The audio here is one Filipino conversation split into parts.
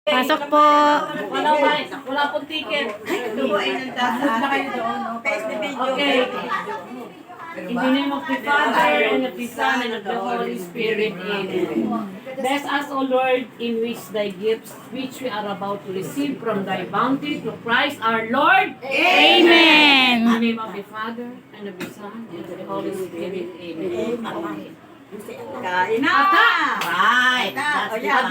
Pasok po. Wala pong ticket. Ito po ay nandasa na kayo doon. Face the video. Okay. In the name of the Father, and of the Son, and of the Holy Spirit, Amen. Bless us, O Lord, in which thy gifts, which we are about to receive from thy bounty, through Christ our Lord. Amen. In the name of the Father, and of the Son, and of the Holy Spirit, Amen. Kain na! Right. O yan,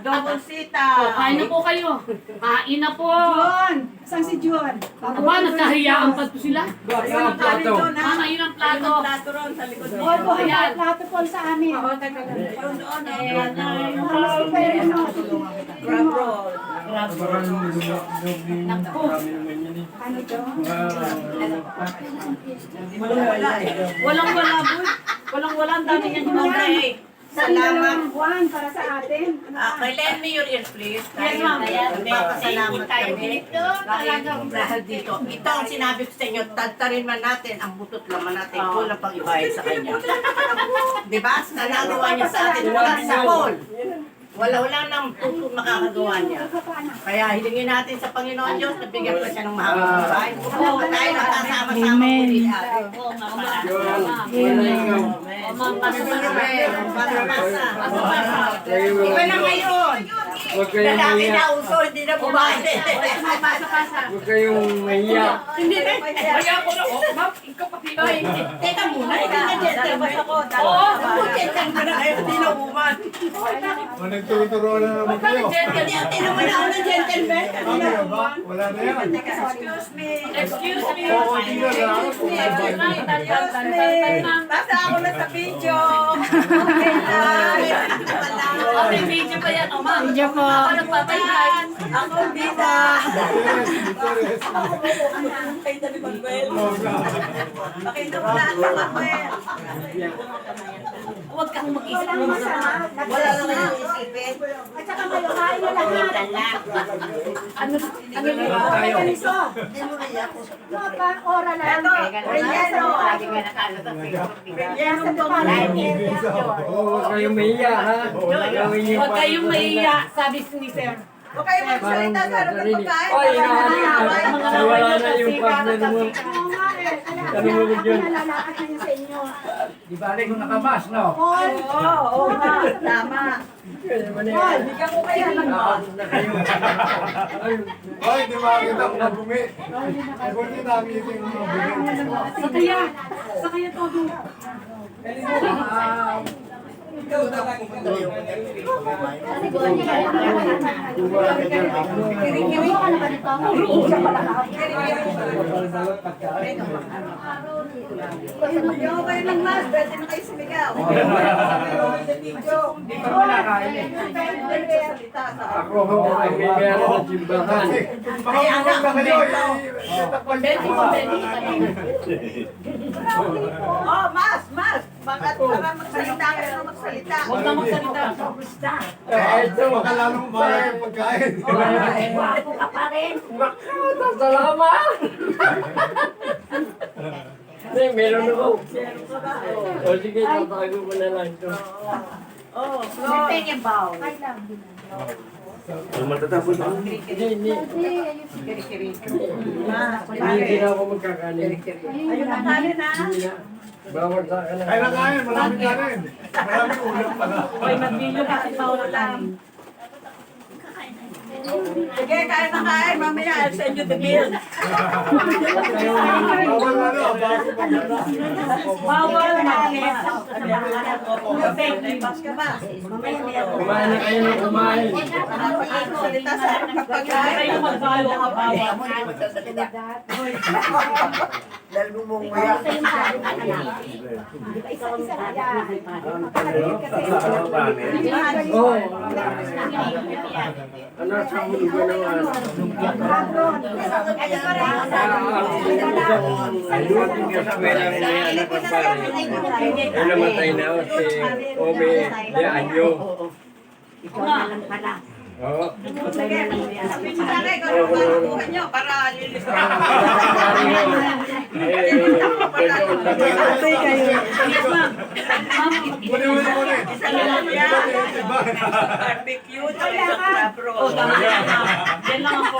double sita. O, kain na po kayo. Kain na po. John! Saan si John? Aba, nagkahiyaan pa to sila. Ayun ang plato. Mama, yun ang plato. Plato ron sa likod niyo. Opo, Ayan. plato po sa amin. Ayun doon. ang Mas ko pa rin mo. Crab roll. Ano John? Wala eh. Walang-wala po. Walang-wala. Ang dami niyang ginagawa. Salamat. Juan, para sa atin. May lend me your ears, please. Yes, ma'am. Magpapasalamat kami. Dahil dito. Ito ang sinabi ko sa inyo, tadtarin man natin ang butot laman natin. Kulang pang ibayad sa kanya. Diba? Nalagawa niya sa atin. Wala sa Paul. Wala nang tutong makakagawa niya. Kaya hilingin natin sa Panginoon Diyos na bigyan pa siya ng mahabang buhay. At tayo nakasama-sama muli natin. Iba na ngayon. Lalaki na uso, hindi na bumae. Huwag kayong mahiya. Hindi na. Kaya ko na, ma'am, ikaw pati. Teka muna, ikaw na gentleman ako. Oo, gentleman na kayo, hindi na woman. Nagturo-turo na naman kayo. Tinan mo na ako ng gentleman. Ano ba? Wala na yan. Excuse me. Excuse me. Oo, tingnan na ako. Excuse me. Basta ako na sa video. Okay na. Okay, video pa yan, o ma'am. Video po. Ako nagpapayag. Ako bida. Pakita mo na ako, Manuel. Huwag kang mag-isip. Walang masama. Wala na kayong isipin. At saka kayo, kain na lahat. Ano Ano ganito? Mga pa, oral lang. Ito, relleno. Relleno Nasa pa department area. Huwag kayong mahiya, ha? Huwag kayong mahiya, sabi ni Sir. Huwag kayo magsalita sa harap ng pagkain. Ay, Nawala nawala na yung partner mo. Oo nga eh. Ano mo ba yun? Nalalakad na yun sa inyo. Di ba rin kung nakamas, no? Paul! Oo, nga. Tama. Paul! Bigyan ko kaya ng Ay, di ba kita ang nabumi? Ay, buti namin yung nabumi. Sa kaya todo. Kiri-kiri ka na ba dito? Siya pala ka. Bigyan ko kayo ng mas. Pwede na kayo sumigaw. Di ba kinakain eh? Salita sa Ako ho, ay may meron na simbahan. Ay, anak ko kayo, Oh, mas. Bakit para magsalita kayo na magsalita? Huwag na magsalita. Eh, ito. Baka lalong parang pagkain. Wapo ka pa rin. Salamat! Hindi, meron ako. O sige, tatago ko na lang ito. Oh, Lord. Ay lang. Hindi. Hindi na ako magkakanin. Ayun ang kanin na. Hindi na. Bawal sa akin. Kaya kain, maraming kanin. Maraming ulam pala. Okay, mag-video kasi Paula lang. Sige, kain na kain. Mamaya, I'll send you the bill. Bawal na no, bawal sa pagkana. Bawal na. Bas ka ba? Mamaya hindi ako. Kumain na kayo ng kumain. Salita sa harap ng Huwag pagkain. kayong mag-follow ka bawal. Dahil bumungaya. Isa-isa na yan. Oh. Ano sa mundo ba naman? Ay, namatay na ako si Obe de Anyo. Ikaw na lang pala. Oo. Sige, sabihin niyo sa akin kung ano ba ang buhay niyo para lilis Ate kayo. Yes, ma'am. Ma'am, Barbecue, tsaka isang crab roll. oh, tama na, ma'am. Yan lang ako.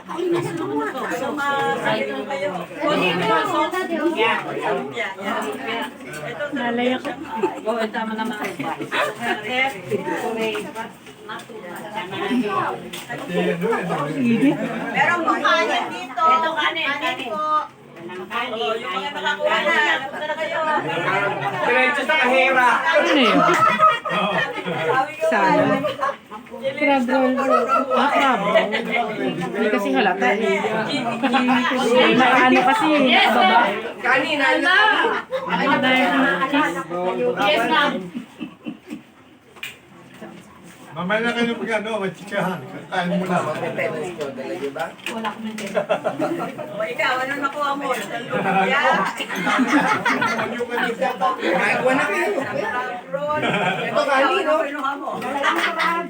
Ayun na to. So, Masaya lang kayo. Kunin mo yung sauce. Yan, yan. Ito, Nalaya ko. Oh, tama naman ang advice. Meron po kanin dito. Ito kanin po. Oh, yung mga nakakuha na. Punta na kayo. Diretso sa kahera. Ano yun? Sabi ko, Sana. Crab roll. Ah, crab roll. Hindi kasi halata eh. Nakaano kasi baba. Kanina. Ano dahil cheese. Yes, ma'am. Mamaya na kayo mag-ano, mag-chikahan. Kain mo na. Wala ko nang o ikaw, ano nakuha mo? Yan. Nagawa na kayo. Crab roll. Ito kanin, no? Pinuha mo.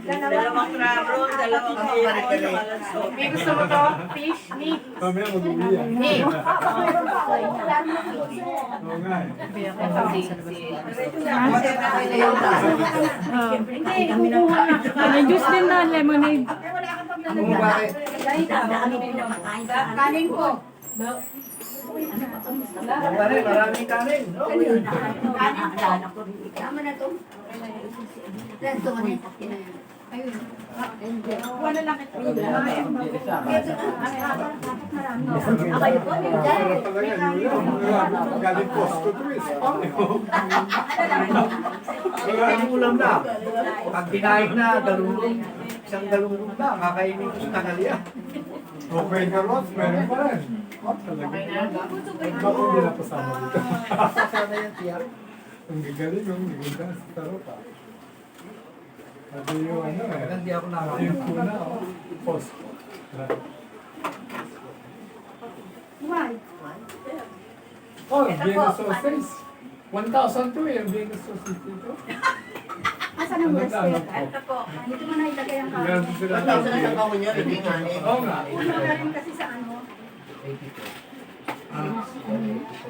Dalawang crab roll, dalawang hipon, walang soup. May gusto mo to? Fish? Meat? Mamaya mag-uwi yan. Meat. Oo nga eh. May juice din na, lemonade. Kanin po. Maraming kanin. Galing Costco to eh. Ang ulam na. Pag binahin na, isang galunggong na, kakainin ko sa tanghaliya. Okay ka, Ross. Meron pa rin. Talaga. Bakit hindi na pasama dito? Sasama yan, tiyak. Ang gagaling yung gaganda sa taropa. Sabi yung ano eh. Hindi ako nakakain. Yung kuna, oh. Costco. Oh, Vienna sausage. 1,000 to eh, ang Vienna sausage dito. Asan ang breast Ano plate? po? Ito po. Dito mo na ilagay ang kanin. Meron sila. Oo nga. Wala rin kasi sa ano.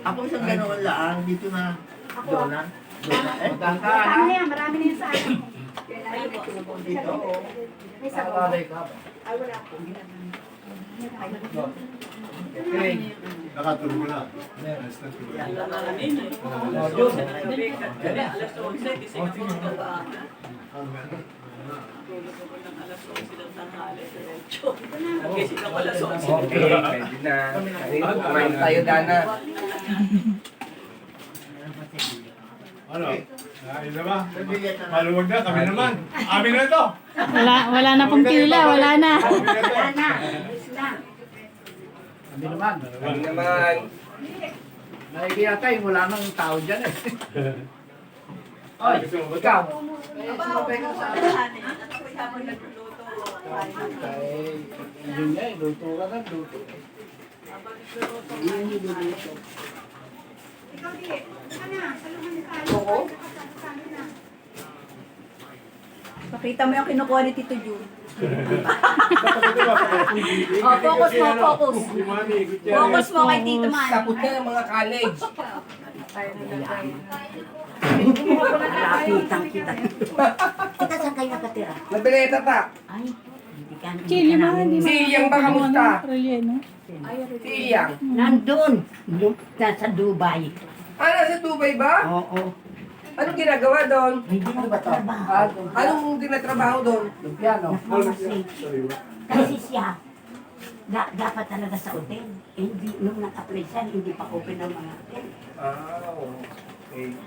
Ako isang ganoon lang, dito na. Dona. Marami na yan, marami na yan sa ano. Dito. May sabon. Nakatulog na. Ayos na tulog. Okay, pwede na. Kumain tayo, Dana. Ano? Ayos na ba? Maluwag na, kami naman. Amin na ito. Wala na pong pila, wala na. Amin na ito. Kami naman. Nakikita tayo, wala nang tao dyan eh. Oy, ikaw. Yun nga eh, luto ka na, luto. Pakita mo yung kinukuha ni Tito Jun. Oh, focus mo, focus. Focus mo kay Tito Man. Tapos na ng mga college. Lapitan kita. Kita saan kayo nakatira? Nagbileta pa. Ay, hindi ka Chili ba? Hindi Si Iyang ba kamusta? Relleno. Si Iyang. Nandun. Nasa Dubai. Ah, nasa Dubai ba? Oo. Anong ginagawa doon? Hindi mo ba trabaho? Anong tinatrabaho doon? Piano. Kasi siya, dapat talaga sa hotel. Eh, hindi, nung nag-apply siya, hindi pa open ang mga hotel. Ah, okay.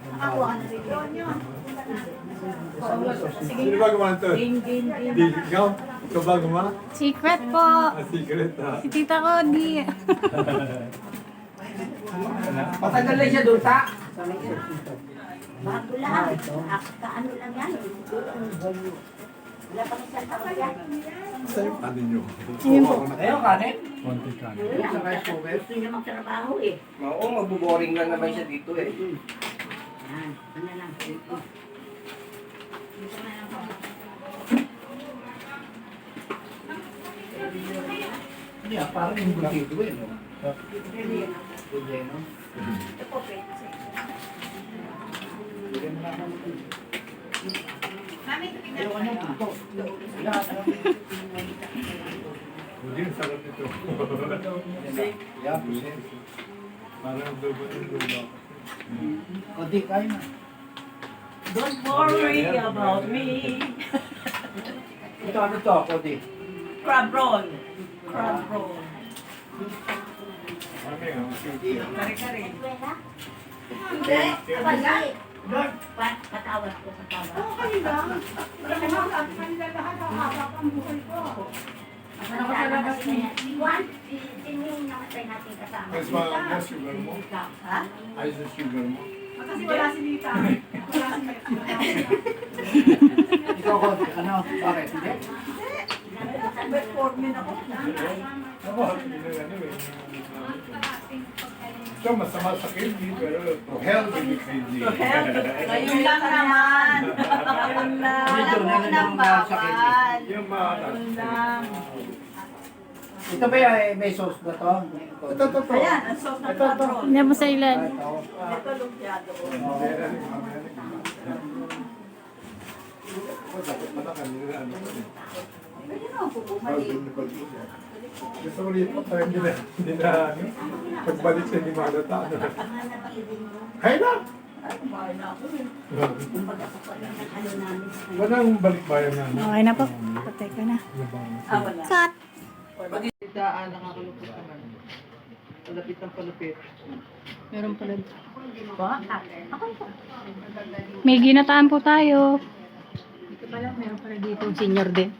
Nakakuha ka na rin yun. Sino ba gumawa ito? Di, ikaw? Ikaw ba gumawa? Secret po. Secret ha. Si tita ko, di. Matagal na siya doon, ta? Bago lang. Kaano lang yan. Wala pa isang taon yan. Sa'yo, ano nyo? Ayun po. Ayun, kanin. Konti ka. Sa rice cooker. Gusto niya magtrabaho eh. Oo, magbuboring lang naman siya dito eh. Yan, ano lang. Yeah, parang yung butido eh, no? Relleno. Ayoko niya, puto. Wala, Hindi, ang sarap nito. Yeah, pusit. Parang dugo ng dugo. O di, kain na. Don't worry about me. Ito ano to, Cody? Crab roll. Crab roll. Okay, okay. Kare-kare. Hindi. Wala. Patawad ko, patawad. Oo, kanila. Sabi kanila lahat ang haba pang buhay ko. Ano ko sa labas niya? Sino yung namatay natin kasama? Mas mga sugar mo? Ha? Ayos na sugar mo? Kasi wala si Nita. Wala si Nita. Ikaw, Cody, ano? Bakit? Hindi? Metformin ako. Ako, hindi na ano eh. Ito, masama sa kidney, pero to health in the kidney. Ngayon lang naman. Ngayon lang. Medyo Alam mo nanan nang yung sakit. bawal. Yung mga Ito ba may sauce ba to? Ito. Ayan, ang sauce ng crab roll. Hindi mo sa ilan. Ito. Ito lumpiado. Dapat pala kanila ano ko eh. Pwede naman po bumalik. Gusto ko rin po tayo hindi na ano, pagbalik sa hindi malata. Ano. Kaya na! Walang balikbayan na. Okay na po. Patay ka na. Ah, wala. Cut! Pagdaan, nakakalupit naman. Palapit ng palapit. Meron pala. May ginataan po tayo. Dito pala, meron pala dito. Senior din.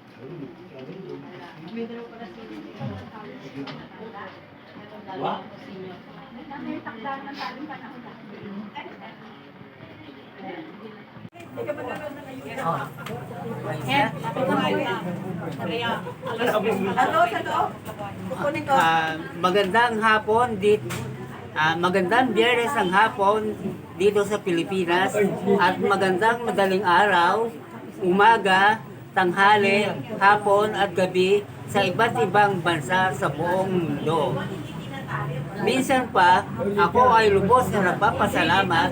Wow. Ano sa loob? Kukunin ko. Magandang hapon dito. Magandang biyernes ng hapon dito sa Pilipinas at magandang madaling araw, umaga, tanghali, hapon at gabi sa iba't ibang bansa sa buong mundo. Minsan pa, ako ay lubos na nagpapasalamat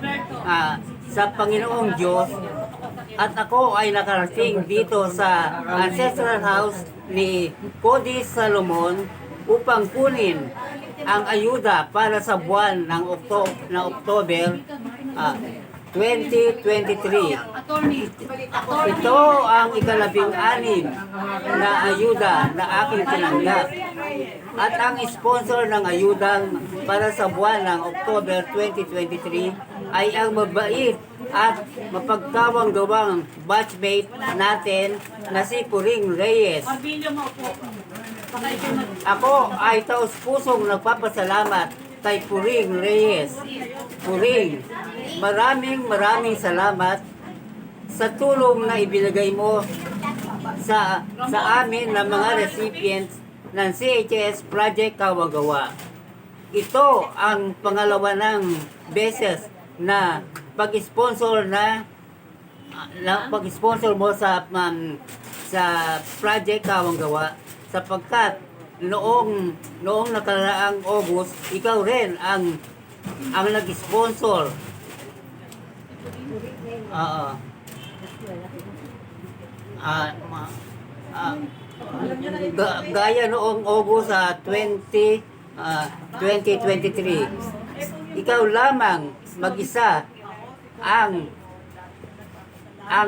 sa Panginoong Diyos at ako ay nakarating dito sa ancestral house ni Cody Salomon upang kunin ang ayuda para sa buwan ng October 2023. Ito ang ikalabing-anim na ayuda na aking tinanggap. At ang sponsor ng ayudang para sa buwan ng October 2023 ay ang mabait at mapagkawang-gawang batchmate natin na si Puring Reyes. Ako ay taus-pusong nagpapasalamat kay Puring Reyes. Puring, maraming salamat sa tulong na ibinigay mo sa amin na mga recipients ng CHS Project Kawagawa. Ito ang pangalawa ng beses na pag-sponsor mo sa Project Kawagawa sapagkat noong nakaraang August, ikaw rin ang nag-sponsor. Gaya noong August 2023, ikaw lamang mag-isa ang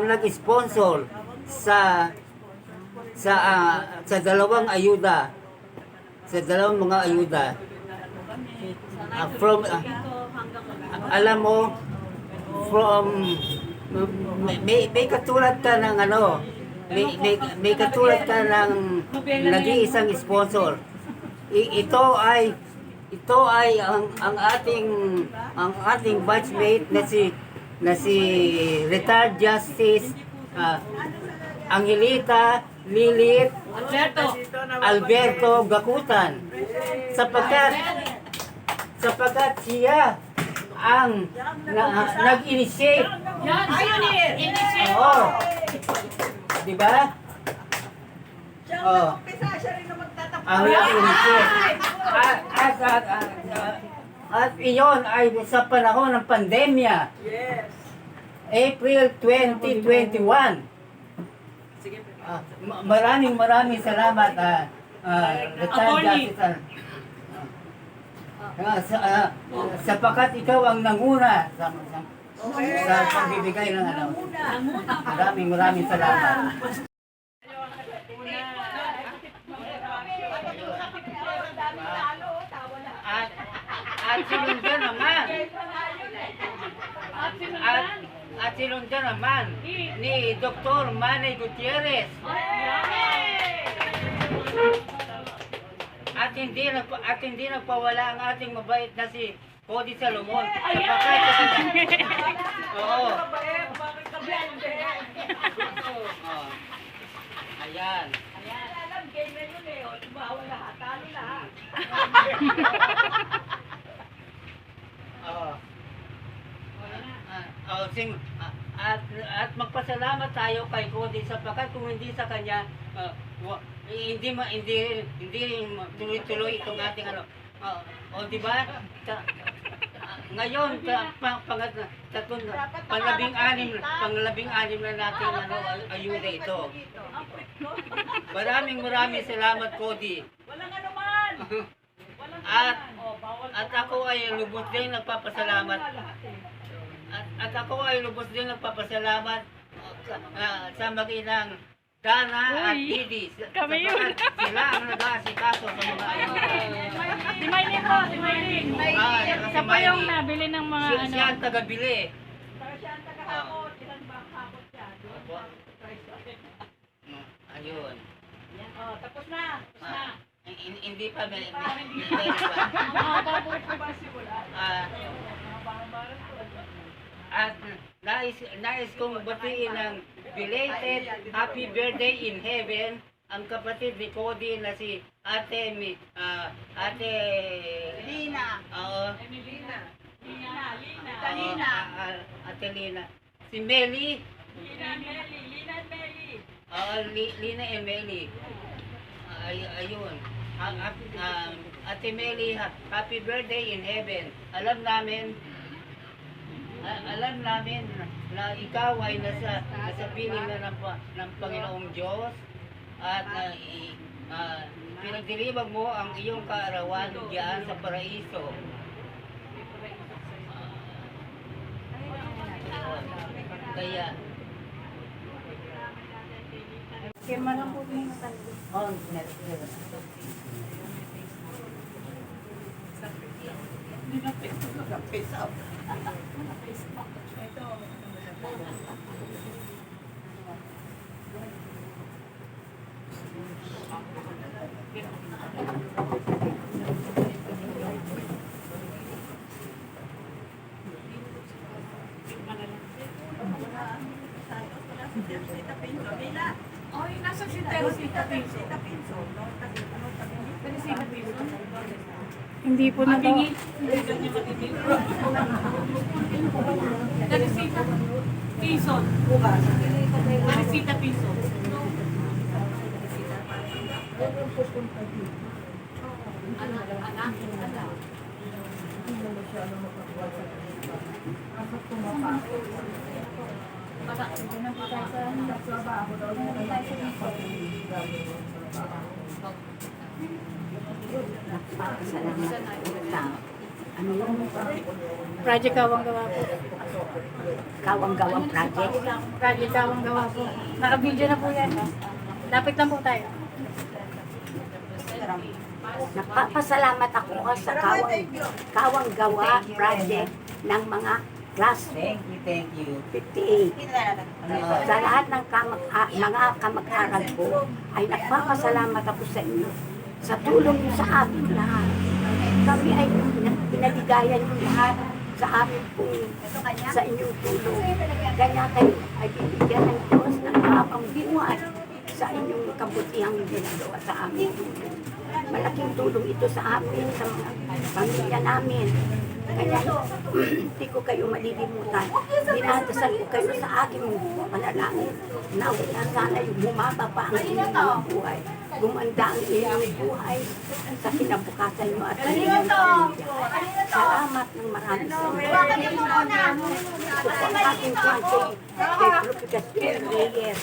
nag-sponsor sa dalawang ayuda, sa dalawang mga ayuda. Alam mo, may katulad ka ng ano, may katulad ka ng nag-iisang sponsor. Ito ay ang ating batchmate na si retired Justice Angelita Lilith Alberto Gakutan sapagkat siya ang nag-initiate. Oo. Diba? Siya ang nag-umpisa, siya rin ang magtatapos ang request. At iyon ay sa panahon ng pandemya. Yes. April 2021. Maraming salamat, retired Attorney. justice. Sapagkat ikaw ang nanguna sa pagbibigay ng ano. Maraming salamat. At sinundan naman. At sinundan naman ni Dr. Manny Gutierrez. At hindi nagpawala ang ating mabait na si Cody Salomon. Oo. Oh. Ayan. Oo. At magpasalamat tayo kay Cody sapagkat kung hindi sa kanya hindi tuloy-tuloy itong ating ano. O di ba? Ngayon panglabing-anim na nating ano ayuda ito. Maraming salamat, Cody. Walang anuman. At ako ay lubos din nagpapasalamat. At ako ay lubos din nagpapasalamat sa mag-inang Dana at Didi. Kami yun. Sila ang nag-aasikaso sa mga ayuda. Si Maylin po, si Maylin. Siya po yung nabili ng mga ano. Siya ang tagabili. Ayun. Tapos na. Hindi pa may at nais kong batiin ng belated happy birthday in heaven ang kapatid ni Cody na si Ate Lina. Oo. Lina. Ate Lina. Si Meli. Lina and Meli. Lina and Meli. Ayun. Ate Meli, happy birthday in heaven. Alam namin na ikaw ay nasa piling na ng Panginoong Diyos at pinagdiriwang mo ang iyong kaarawan diyan sa paraiso. Kaya Ay, nasa si Teresita Pinso. Teresita Pinso? Hindi po na to. Teresita Pinso. Teresita Pinso. Anak. Project Kawang Gawa po. Kawang-gawang project. Project Kawang Gawa po. Naka-video na po yan. Lapit lang po tayo. Nagpapasalamat ako sa Kawang Gawa project ng mga class thank you. 58. Sa lahat ng mga kamag-aral ko ay nagpapasalamat ako sa inyo sa tulong niyo sa amin lahat. Kami ay pinaligayan niyo lahat sa amin pong sa inyong tulong. Kaya kayo ay bibigyan ng Diyos ng mahabang buhay sa inyong kabutihang ginagawa sa amin. Malaking tulong ito sa amin, sa mga pamilya namin. Kaya hindi ko kayo malilimutan. Dinadasal ko kayo sa aking panalangin. Nawala sana yung bumaba pa ang inyong mga buhay. gumanda ang inyong buhay sa kinabukasan nyo at sa inyong pamilya. Salamat ng marami sa inyo. Ito po ang aking kwante kay Propagation Reyes.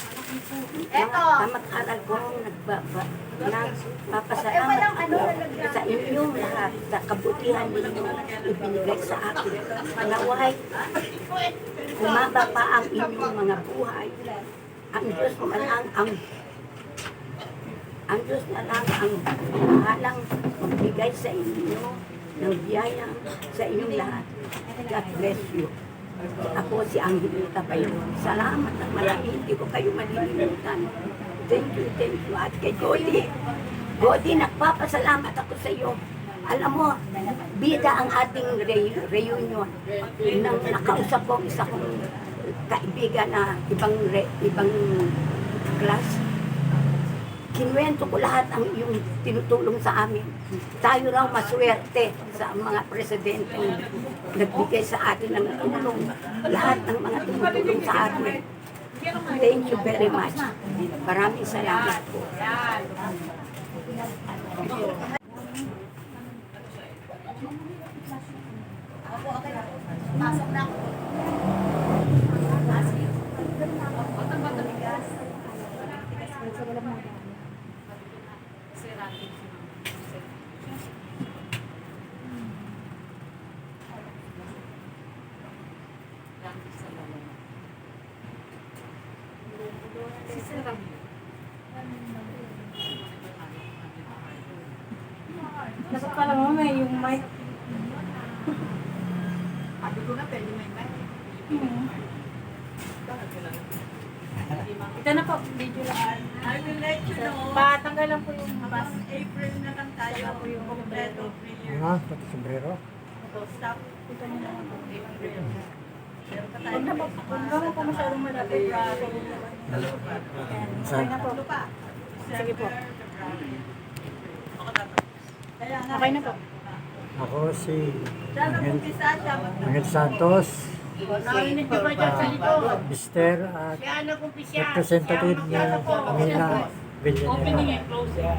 Na mag-aral ko nagpapasalamat ako sa inyong lahat sa kabutihan ninyo ibinigay sa akin. Naway, kumaba pa ang inyong mga buhay. Ang Diyos na lang ang bahalang magbigay sa inyo ng biyaya sa inyong lahat. God bless you. Ako si Angelita Bayo. Salamat at marami. Hindi ko kayo malilimutan. Thank you. At kay Godi. Godi, nagpapasalamat ako sa iyo. Alam mo, bida ang ating reunion. Nang nakausap ko ang isa kong kaibigan na ibang class. Kinuwento ko lahat ang iyong tinutulong sa amin. Tayo raw maswerte sa mga presidente nagbigay sa atin ng tulong. Lahat ng mga tumutulong sa atin. Thank you very much. Maraming salamat po. Nasa pala mo may yung mic. Sabi ko na, pwede may mic. Ito na po, video lang. I will let you know. Patanggal lang po yung Mas April na lang tayo po yung kompleto. Pati sombrero. Stop. Huwag na po masyadong malapit. Okay na po. Sige po. Okay na po. Ako si Sana mag-isa siya. Angel Santos, Narinig ko ba dyan sa likod? Mister at Kaya nag-umpisa. representative ni Manila Opening Villanueva. and closing.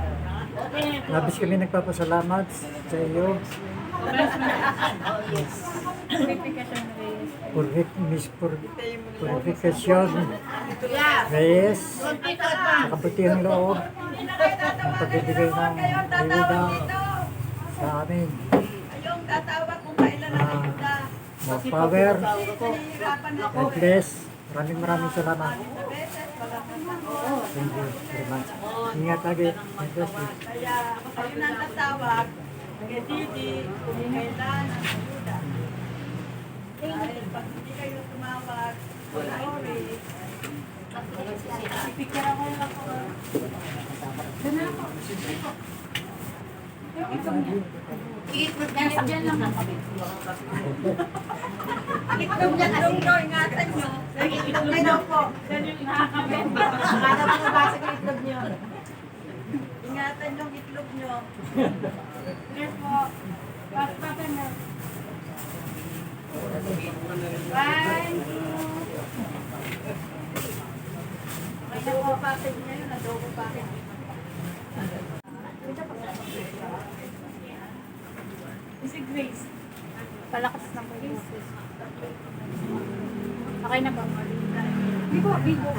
Opening and Labis kami nagpapasalamat sa iyo. Purification Reyes, sa kabutihang loob, ang pagbibigay ng ayuda sa amin. Ayong tatawag kung kailan na ayuda. More power, Nahihirapan na God bless. Maraming salamat. Thank you very much. Ingat lagi. God bless you. Kaya ayun ang tatawag kay Didi kung kailan ang ayuda. Dahil pag hindi kayo tumawag, sorry. Picture ako lang po. Diyan lang ang kami. Itlog niya kasi. Itlog, ingatan nyo. Itlog na daw po. Yan yung nakakabit. Akala mo nabasa ko yung itlog niyo. Ingatan yung itlog nyo. Yes po. Patin na. Bye. Adobo package niya yun, adobo package. Si Grace. Palakas na po yung sis. Okay na ba? Bigo. Bigo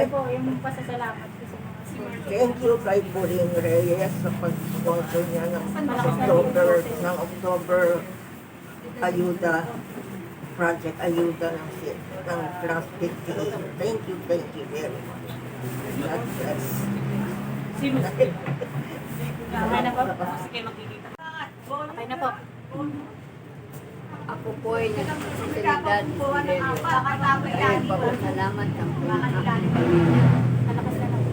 po, yung pasasalamat ko sa mga senior. Thank you kay Pauline Reyes sa pag-sponsor niya ng October Ayuda, Project Ayuda ng Class 58. Thank you very much. God bless. Sino? Okay na po? Sige, makikita. Okay na po. Ako po ay nagsasalidad ng Silverio. Ay papasalamat ang Malakas na lang.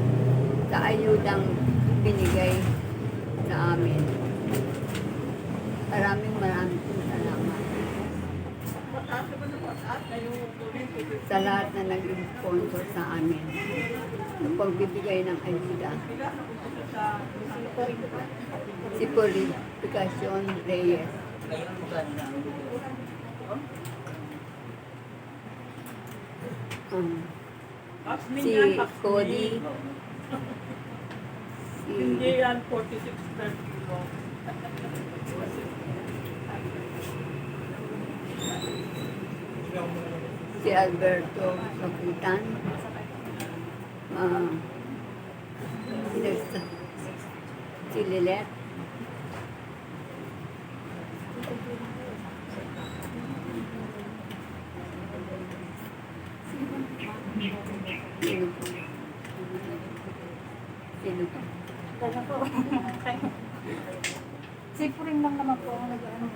sa ayudang binigay sa amin. Maraming salamat. Sa lahat na nag-sponsor sa amin. Sa pagbibigay ng ayuda. Si Purification Reyes. Si Cody Hindi yan, 4630 mo. Si Alberto Sakitan. Si Lilet. Sino po? Sino po? Sipurin lang naman po ang nag-ano.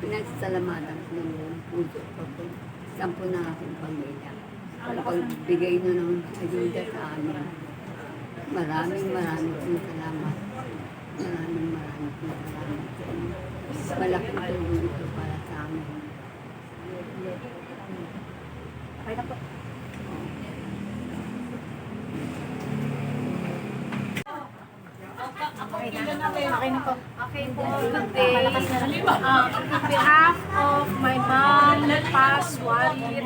Pinagsasalamatan ko ng buong puso ko po. Sampo na aking pamilya. Pagbigay nyo ng ayuda sa amin. Maraming pong salamat. Maraming pong salamat sa inyo. Malaking tulong ito para sa amin. Okay na po. Okay na po. Okay po, good day. On behalf of my mom, Paz Warir,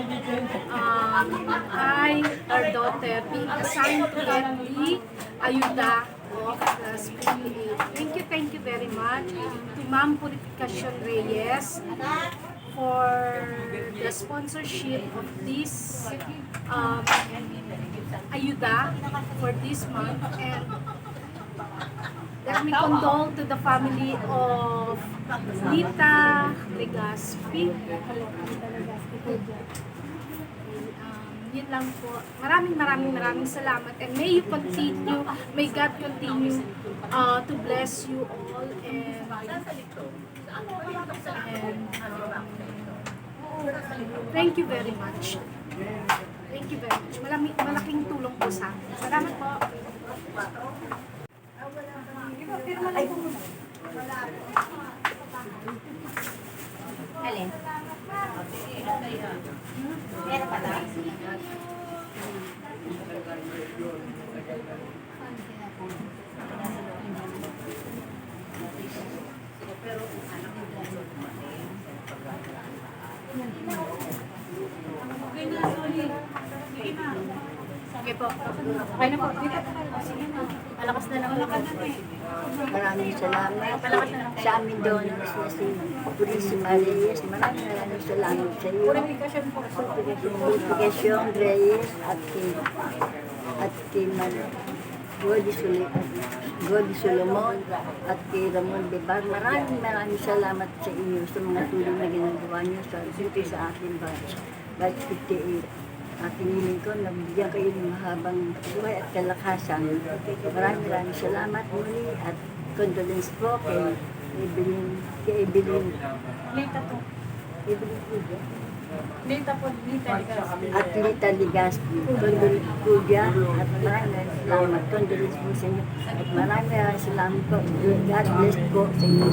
I, our daughter, being assigned to get the ayuda of the Spirit. Thank you very much to Ma'am Purificacion Reyes for the sponsorship of this ayuda for this month, and let me condole to the family of Lita Legaspi. Yun lang po. Maraming salamat, and may you continue, may God continue to bless you all, and thank you very much. Thank you very much. Malaking tulong po sa amin. Salamat po. Alin? Meron pala. Sige po. Okay na po. Dito po kayo. Sige na. Malakas na lang. Maraming salamat sa aming donors na si Purísima Reyes. Maraming salamat sa iyo. Purification po. Purificacion Reyes at kay Godi Solomon at kay Ramon Bebar. Maraming salamat sa inyo sa mga tulong na ginagawa niyo sa ating batch 58. At hiniling ko, nabigyan kayo ng mahabang buhay at kalakasan. Maraming salamat muli at condolence po kay Evelyn. Lita po. Evelyn Puja. Lita po. Lita Legaspi. At Lita Legaspi. Condolence Puja. At maraming salamat. Condolence po sa inyo. At maraming salamat po. God bless po sa inyo.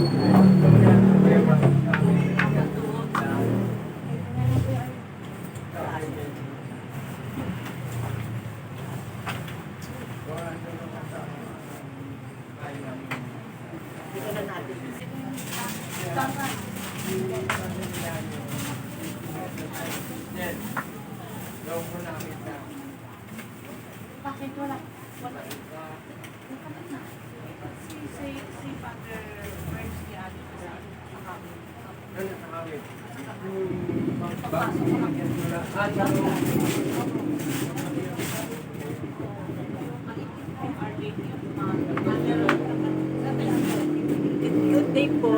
Bakit wala? Si Father Burns ni Ate Good day po.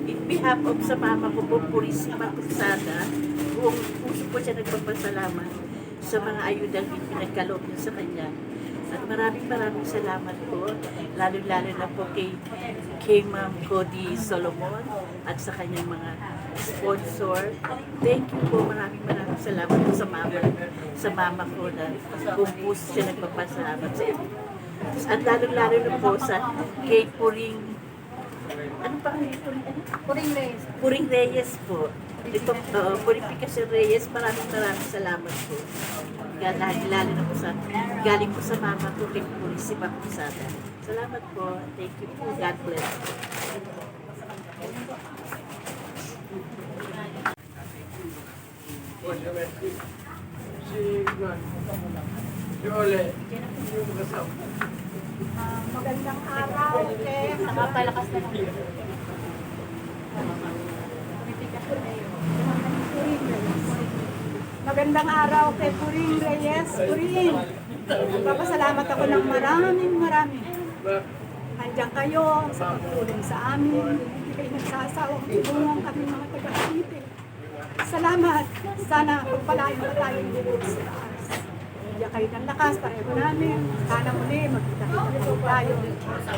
In behalf of sa mama ko po, Purísima Cruzada, buong puso po siya nagpapasalamat sa mga ayudang pinagkaloob niya sa kanya. At maraming salamat po, lalo-lalo na po kay Ma'am Godi Solomon at sa kanyang mga sponsor. Thank you po, maraming salamat po sa mama ko na buong puso siya nagpapasalamat sa inyo. At lalo-lalo na po sa kay Puring, ano pa kayo? Puring Reyes. Puring Reyes po. Ito, Purificacion Reyes, maraming salamat po. Lalo na po galing po sa mama ko kay Purísima Cruzada. Salamat po. Thank you po. God bless. Si Magandang araw, nakapalakas na lang. Magandang araw kay Puring Reyes. Puring, nagpapasalamat ako ng marami. Andiyan kayo sa pagtulong sa amin. Hindi kayo nagsasawang tulungan kami mga taga-Cavite. Salamat. Sana pagpalain pa tayong lubog sa taas. Bigyan kayo ng lakas, pareho namin. Sana muli, magkita-kita tayo.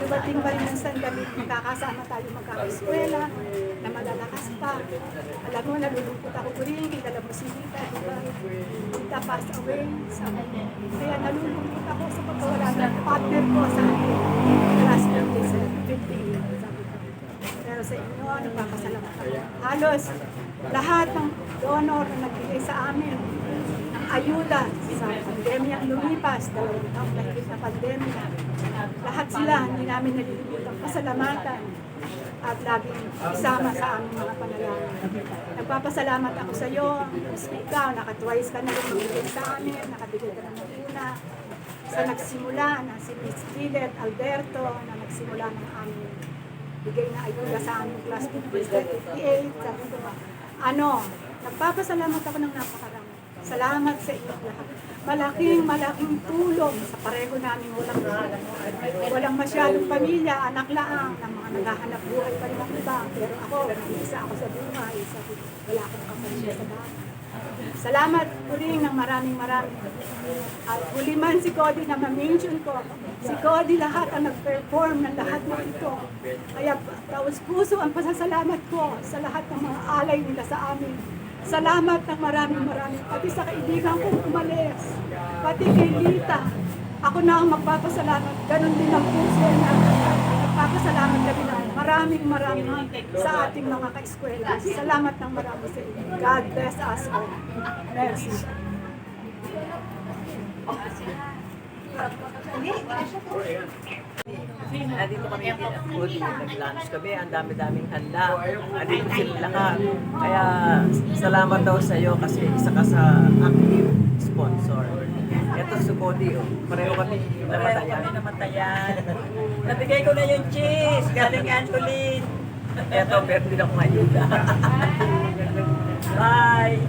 Dumating pa rin ang sandali, magkakasama tayo magkakaskwela, na malalakas pa. Alam mo, nalulungkot ako po rin, kilala mo si Rita, diba? Rita passed away. Kaya nalulungkot ako sa pagkawala ng partner ko sa class 58. Pero sa inyo, nagpapasalamat ako. Halos lahat ng donor na nagbigay sa amin ng ayuda sa pandemya lumipas, 2 taong mahigit na pandemya. Lahat sila, hindi namin nalilimutan pasalamatan at laging isama sa aming mga panalangin. Nagpapasalamat ako sa iyo, ikaw, naka-twice ka na rin magbigay sa amin, nakabigay ka na ng una. Sa nagsimula na si Miss Lilet Alberto na nagsimula ng aming bigay na ayuda sa aming class 58. Sabi ko, nagpapasalamat ako ng napakarami. Salamat sa inyo lahat. Malaking tulong sa pareho namin walang masyadong pamilya, anak laang, ng mga naghahanap buhay pa rin ang iba. Pero ako, isa ako sa buhay, wala akong kapamilya sa bahay. Salamat po rin ng maraming. At huli man si Cody na ma-mention ko, si Cody lahat ang nag-perform ng lahat ng ito. Kaya taos-puso ang pasasalamat ko sa lahat ng mga alay nila sa amin. Salamat ng maraming. Pati sa kaibigan kong umalis, pati kay Lita. Ako na ang magpapasalamat. Ganon din ang puso na magpapasalamat kami ng maraming sa ating mga ka-eskwela. Salamat ng marami sa inyo. God bless us all. Merci. Nandito kami food, nag-lunch kami, ang dami-daming handa. Nandito sila lahat. Kaya salamat daw sa iyo kasi isa ka sa active sponsor. Ito si Cody, pareho kami namatayan. Nabigay ko na yung cheese, galing Antolin. Ito, pero hindi ako mayuda. Bye!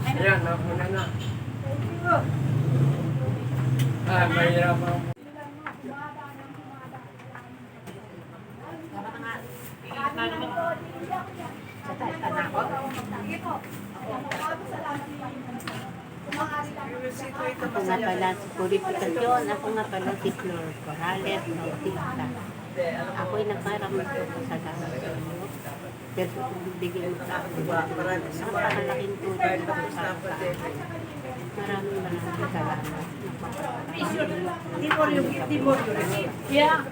Ayan, muna na. Mahirap ako. Ako nga pala si Purificacion, ako nga pala si Flor Corrales Bautista. Ako'y nagmaraming sa salamat sa inyo. Pero bigyan mo sa akin. Napakalaking tulong sa akin. Maraming salamat. Yeah.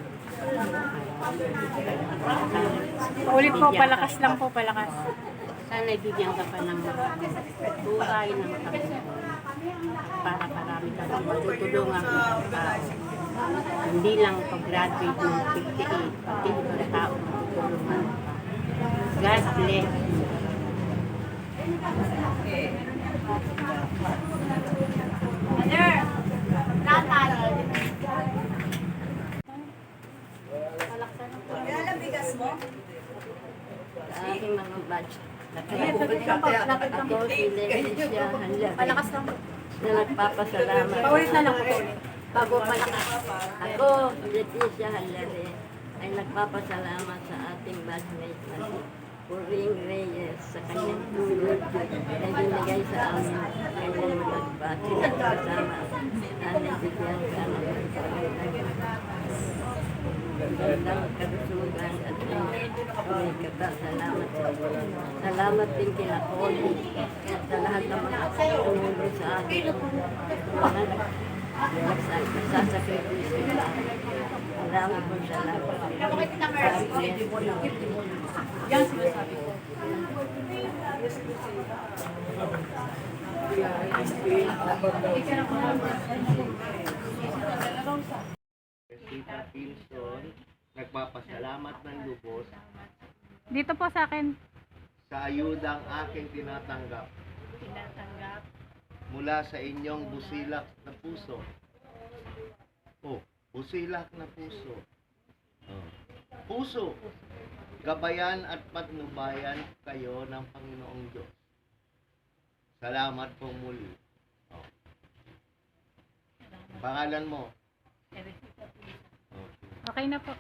Ulit po, palakas lang po, palakas. Sana ibigyan ka pa ng buhay ng kapatid para marami ka pang matutulungan ng tao. Hindi lang pag-graduate ng 58, pati ibang tao matutulungan ka. God bless you. Sa aking mga batch. Ako si Leticia Hanlari. Palakas lang po. Na nagpapasalamat. Paulit na lang po. Bago malakas. Ako, si Leticia Hanlari, ay nagpapasalamat sa ating batchmate na si Puring Reyes sa kanyang tulong na binigay sa amin kanyang magbatch na kasama. Sana bigyan ka ng magandang kalusugan at may salamat sa iyo. Salamat din kina Cody at sa lahat ng mga tumulong sa akin. Nagsasakripisyo na. Marami po salamat. Yan sinasabi ko. Tita Pilson, nagpapasalamat ng lubos Dito po sa akin. sa ayudang aking tinatanggap mula sa inyong busilak na puso. Oh, busilak na puso. Oh. Puso, gabayan at patnubayan kayo ng Panginoong Diyos. Salamat po muli. Oh. Pangalan mo? Okay na po.